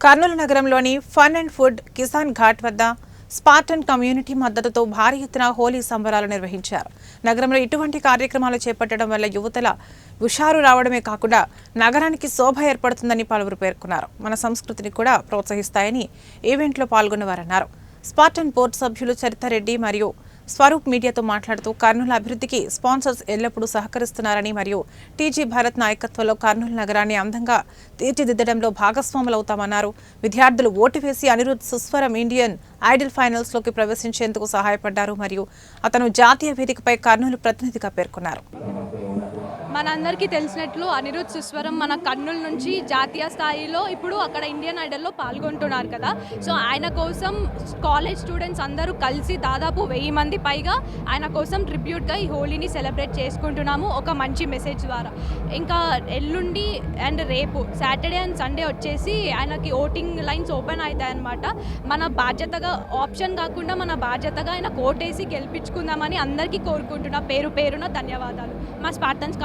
కర్నూలు నగరంలోని fun and food Kisan ghat వద్ద Spartan community మద్దతుతో భారీ ఎత్తున హోలీ సంబరాలు నిర్వహించారు. నగరంలో ఇటువంటి కార్యక్రమాలు చేపట్టడం వల్ల యువతల హుషారు రావడమే కాకుండా నగరానికి శోభ ఏర్పడుతుందని పలువురు పేర్కొన్నారు. మన సంస్కృతిని కూడా ప్రోత్సహిస్తాయని ఈవెంట్లో పాల్గొన్నవారన్నారు. స్పార్టన్ బోర్డు సభ్యులు చరితారెడ్డి మరియు స్వరూప్ మీడియాతో మాట్లాడుతూ కర్నూలు అభివృద్ధికి స్పాన్సర్స్ ఎల్లప్పుడూ సహకరిస్తున్నారని మరియు టీజీ భారత్ నాయకత్వంలో కర్నూలు నగరాన్ని అందంగా తీర్చిదిద్దడంలో భాగస్వాములవుతామన్నారు. విద్యార్థులు ఓటు వేసి అనిరుద్ సుస్వరం ఇండియన్ ఐడల్ ఫైనల్స్లోకి ప్రవేశించేందుకు సహాయపడ్డారు మరియు అతను జాతీయ వేదికపై కర్నూలు ప్రతినిధిగా పేర్కొన్నారు. మనందరికీ తెలిసినట్లు అనిరుద్ సుస్వరం మన కర్నూలు నుంచి జాతీయ స్థాయిలో ఇప్పుడు అక్కడ ఇండియన్ ఐడల్లో పాల్గొంటున్నారు కదా. సో ఆయన కోసం కాలేజ్ స్టూడెంట్స్ అందరూ కలిసి దాదాపు 1000 మంది పైగా ఆయన కోసం ట్రిబ్యూట్గా ఈ హోలీని సెలబ్రేట్ చేసుకుంటున్నాము ఒక మంచి మెసేజ్ ద్వారా. ఇంకా ఎల్లుండి అండ్ రేపు సాటర్డే అండ్ సండే వచ్చేసి ఆయనకి ఓటింగ్ లైన్స్ ఓపెన్ అవుతాయన్నమాట. మన బాధ్యతగా ఆప్షన్ కాకుండా మన బాధ్యతగా ఆయన ఓటేసి గెలిపించుకుందామని అందరికీ కోరుకుంటున్నా. పేరు పేరున ధన్యవాదాలు. మా స్పార్టన్స్ కమ్యూనిటీ